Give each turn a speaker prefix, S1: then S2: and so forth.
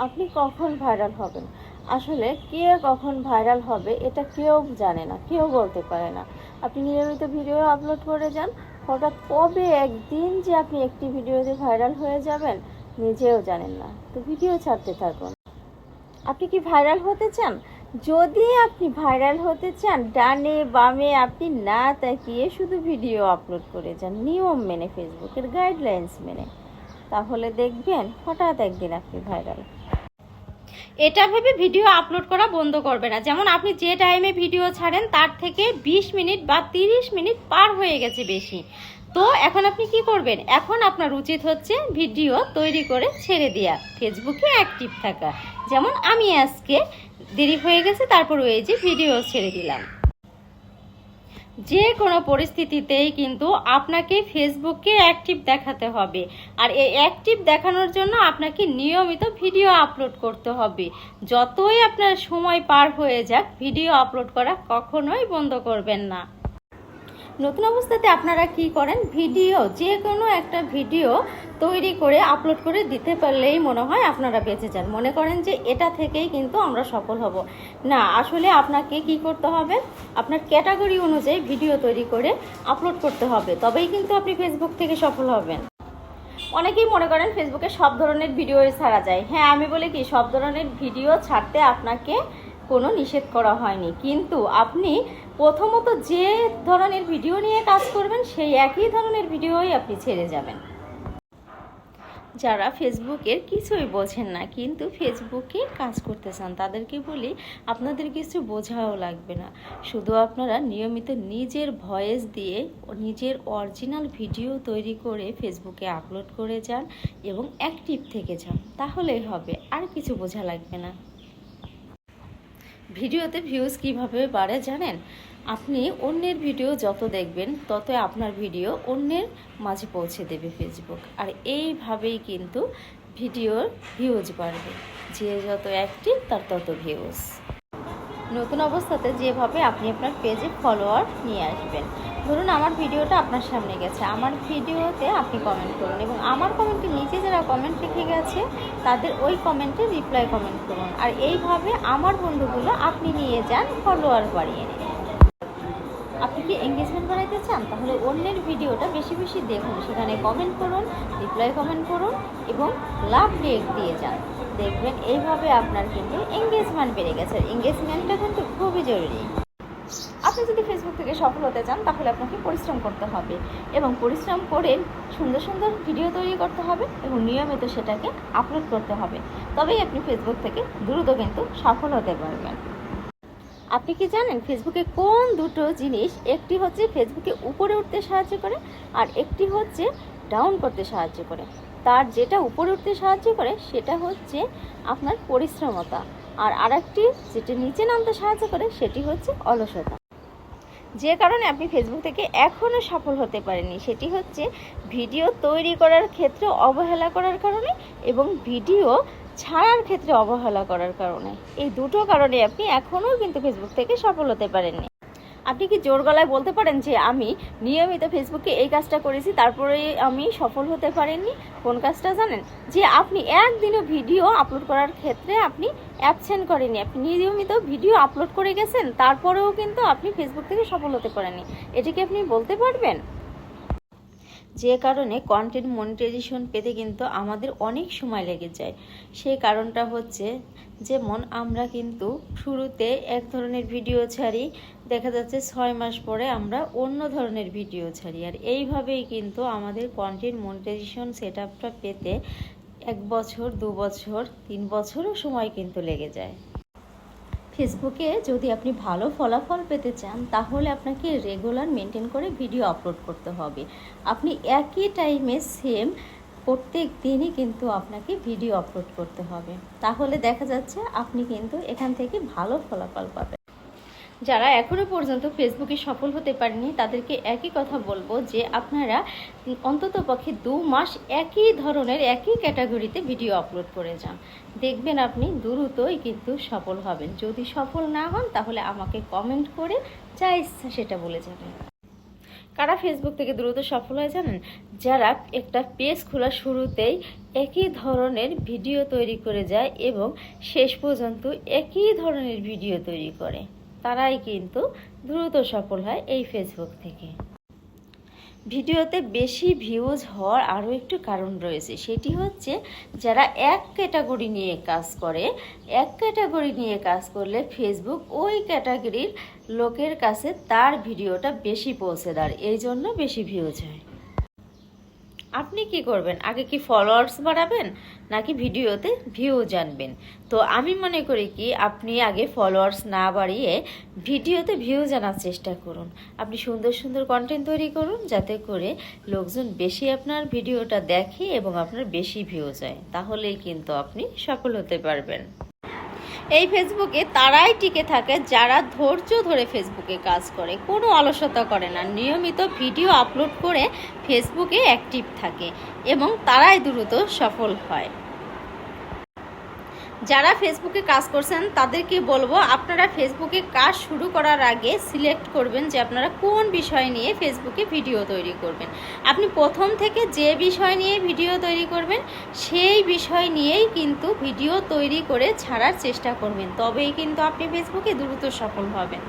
S1: আপনি কখন ভাইরাল হবেন। আসলে কে কখন ভাইরাল হবে এটা কেউ জানে না, কেউ বলতে পারে না। আপনি নিয়মিত ভিডিও আপলোড করে যান, হঠাৎ কবে একদিন যে আপনি একটি ভিডিওতে ভাইরাল হয়ে যাবেন নিজেও জানেন না। তো ভিডিও ছাড়তে থাকুন। আপনি কি ভাইরাল হতে চান? যদি আপনি ভাইরাল হতে চান, ডানে বামে আপনি না তাকিয়ে শুধু ভিডিও আপলোড করে যান নিয়ম মেনে, ফেসবুকের গাইডলাইন্স মেনে, তাহলে দেখবেন হঠাৎ একদিন আপনি ভাইরাল।
S2: এটা ভেবে ভিডিও আপলোড করা বন্ধ করবে না। যেমন আপনি যে টাইমে ভিডিও ছাড়েন তার থেকে 20 মিনিট বা 30 মিনিট পার হয়ে গেছে বেশি। তো এখন আপনি কি করবেন? এখন আপনার উচিত হচ্ছে ভিডিও তৈরি করে ছেড়ে দেওয়া, ফেসবুকে অ্যাক্টিভ থাকা। যেমন আমি আজকে দেরি হয়ে গেছে, তারপর ওই যে ভিডিও ছেড়ে দিলাম। যে কোনো পরিস্থিতিতেই কিন্তু আপনাকে ফেসবুকে অ্যাক্টিভ দেখাতে হবে। আর এই অ্যাক্টিভ দেখানোর জন্য আপনাকে নিয়মিত ভিডিও আপলোড করতে হবে। যতই আপনার সময় পার হয়ে যাক, ভিডিও আপলোড করা কখনোই বন্ধ করবেন না। নতুন অবস্থাতে আপনারা কি করেন? ভিডিও, যে কোনো একটা ভিডিও তৈরি করে আপলোড করে দিতে পারলেই মনে হয় আপনারা বেঁচে যান। মনে করেন যে এটা থেকেই কিন্তু আমরা সফল হব। না, আসলে আপনাকে কি করতে হবে? আপনার ক্যাটাগরি অনুযায়ী ভিডিও তৈরি করে আপলোড করতে হবে, তবেই কিন্তু আপনি ফেসবুক থেকে সফল হবেন। অনেকেই মনে করেন ফেসবুকে সব ধরনের ভিডিও ছাড়া যায়। হ্যাঁ, আমি বলি কি, সব ধরনের ভিডিও ছাড়তে আপনাকে কোনো নিষেধ করা হয়নি, কিন্তু আপনি প্রথমত যে ধরনের ভিডিও নিয়ে কাজ করবেন সেই একই ধরনের ভিডিওই আপনি ছেড়ে যাবেন। যারা ফেসবুকের কিছুই বোঝেন না কিন্তু ফেসবুকে কাজ করতে চান, তাদেরকে বলি আপনাদের কিছু বোঝাও লাগবে না। শুধু আপনারা নিয়মিত নিজের ভয়েস দিয়ে নিজের অরিজিনাল ভিডিও তৈরি করে ফেসবুকে আপলোড করে যান এবং অ্যাক্টিভ থেকে যান, তাহলেই হবে। আর কিছু বোঝা লাগবে না। ভিডিওতে ভিউজ কিভাবে বাড়ে জানেন? আপনি অন্যের ভিডিও যত দেখবেন তত আপনার ভিডিও অন্যের মাঝে পৌঁছে দেবে ফেসবুক। আর এইভাবেই কিন্তু ভিডিওর ভিউজ বাড়বে। যে যত অ্যাক্টিভ তার তত ভিউজ। নতুন অবস্থাতে যেভাবে আপনি আপনার পেজে ফলোয়ার নিয়ে আসবেন। ধরুন আমার ভিডিওটা আপনার সামনে গেছে, আমার ভিডিওতে আপনি কমেন্ট করুন এবং আমার কমেন্টের নিচে যারা কমেন্ট রেখে গেছে তাদের ওই কমেন্টে রিপ্লাই কমেন্ট করুন। আর এইভাবে আমার বন্ধুগুলো আপনি নিয়ে যান, ফলোয়ার বাড়িয়ে নিন। আপনি কি এঙ্গেজমেন্ট বাড়াইতে চান? তাহলে অন্যের ভিডিওটা বেশি বেশি দেখুন, সেখানে কমেন্ট করুন, রিপ্লাই কমেন্ট করুন এবং লাভ রিয়েক্ট দিয়ে যান। দেখবেন এইভাবে আপনার কিন্তু এঙ্গেজমেন্ট বেড়ে গেছে। এঙ্গেজমেন্টটা কিন্তু খুবই জরুরি। আপনি যদি ফেসবুক থেকে সফল হতে চান তাহলে আপনাকে পরিশ্রম করতে হবে এবং পরিশ্রম করে সুন্দর সুন্দর ভিডিও তৈরি করতে হবে এবং নিয়মিত সেটাকে আপলোড করতে হবে। তবেই আপনি ফেসবুক থেকে দ্রুত কিন্তু সফল হতে পারবেন। আপনি কি জানেন ফেসবুকে কোন দুটো জিনিস, একটি হচ্ছে ফেসবুকে উপরে উঠতে সাহায্য করে আর একটি হচ্ছে ডাউন করতে সাহায্য করে। তার যেটা উপরে উঠতে সাহায্য করে সেটা হচ্ছে আপনার পরিশ্রমতা, আর আরেকটি যেটা নিচে নামতে সাহায্য করে সেটি হচ্ছে অলসতা। যে কারণে আপনি ফেসবুক থেকে এখনও সফল হতে পারেননি সেটি হচ্ছে ভিডিও তৈরি করার ক্ষেত্রে অবহেলা করার কারণে এবং ভিডিও ছাড়ার ক্ষেত্রে অবহেলা করার কারণে। এই দুটো কারণে আপনি এখনও কিন্তু ফেসবুক থেকে সফল হতে পারেননি। আপনি কি জোর গলায় বলতে পারেন যে আমি নিয়মিত ফেসবুকে এই কাজটা করেছি তারপরে আমি সফল হতে পারিনি? কোন কাজটা জানেন? যে আপনি একদিনও ভিডিও আপলোড করার ক্ষেত্রে আপনি অ্যাবসেন্ট করেননি, আপনি নিয়মিত ভিডিও আপলোড করে গেছেন, তারপরেও কিন্তু আপনি ফেসবুক থেকে সফল হতে পারেননি। এটিকে আপনি বলতে পারবেন? যে কারণে কন্টেন্ট মনিটাইজেশন পেতে কিন্তু আমাদের অনেক সময় লেগে যায়। সেই কারণটা হচ্ছে, যেমন আমরা কিন্তু শুরুতে এক ধরনের ভিডিও ছাড়ি, দেখা যাচ্ছে 6 মাস পরে আমরা অন্য ধরনের ভিডিও ছাড়ি। আর এইভাবেই কিন্তু আমাদের কন্টেন্ট মনিটাইজেশন সেট আপটা পেতে 1 বছর 2 বছর 3 বছরও সময় কিন্তু লেগে যায়। ফেসবুকে যদি আপনি ভালো ফলাফল পেতে চান তাহলে আপনাকে রেগুলার মেনটেন করে ভিডিও আপলোড করতে হবে। আপনি একই টাইমে সেম প্রত্যেক দিনই কিন্তু আপনাকে ভিডিও আপলোড করতে হবে, তাহলে দেখা যাচ্ছে আপনি কিন্তু এখান থেকে ভালো ফলাফল পাবেন। যারা এখনও পর্যন্ত ফেসবুকে সফল হতে পারেনি তাদেরকে একই কথা বলবো যে আপনারা অন্তত পক্ষে 2 মাস একই ধরনের একই ক্যাটাগরিতে ভিডিও আপলোড করে যান, দেখবেন আপনি দ্রুতই কিন্তু সফল হবেন। যদি সফল না হন তাহলে আমাকে কমেন্ট করে যা ইচ্ছা সেটা বলে যাবেন। কারা ফেসবুক থেকে দ্রুত সফল হয় জানেন? যারা একটা পেজ খোলার শুরুতেই একই ধরনের ভিডিও তৈরি করে যায় এবং শেষ পর্যন্ত একই ধরনের ভিডিও তৈরি করে, তারাই কিন্তু দ্রুত সফল হয় এই ফেসবুক থেকে। ভিডিওতে বেশি ভিউজ হওয়ার আরও একটু কারণ রয়েছে, সেটি হচ্ছে যারা এক ক্যাটাগরি নিয়ে কাজ করে। এক ক্যাটাগরি নিয়ে কাজ করলে ফেসবুক ওই ক্যাটাগরির লোকের কাছে তার ভিডিওটা বেশি পৌঁছে দেয়, এই জন্য বেশি ভিউজ হয়। আপনি কি করবেন? আগে কি ফলোয়ার্স বাড়াবেন নাকি ভিডিওতে ভিউ জানবেন? তো আমি মনে করি কি আপনি আগে ফলোয়ার্স না বাড়িয়ে ভিডিওতে ভিউ জানার চেষ্টা করুন। আপনি সুন্দর সুন্দর কন্টেন্ট তৈরি করুন যাতে করে লোকজন বেশি আপনার ভিডিওটা দেখে এবং আপনার বেশি ভিউ যায়, তাহলেই কিন্তু আপনি সফল হতে পারবেন। এই ফেসবুকে তারাই টিকে থাকে যারা ধৈর্য ধরে ফেসবুকে কাজ করে, কোনো অলসতা করে না, নিয়মিত ভিডিও আপলোড করে ফেসবুকে অ্যাক্টিভ থাকে এবং তারাই দ্রুত সফল হয়। যারা ফেসবুকে কাজ করছেন তাদেরকে বলবো, আপনারা ফেসবুকে কাজ শুরু করার আগে সিলেক্ট করবেন যে আপনারা কোন বিষয় নিয়ে ফেসবুকে ভিডিও তৈরি করবেন। আপনি প্রথম থেকে যে বিষয় নিয়ে ভিডিও তৈরি করবেন সেই বিষয় নিয়েই কিন্তু ভিডিও তৈরি করে ছাড়ার চেষ্টা করবেন, তবেই কিন্তু আপনি ফেসবুকে দ্রুত সফল হবেন।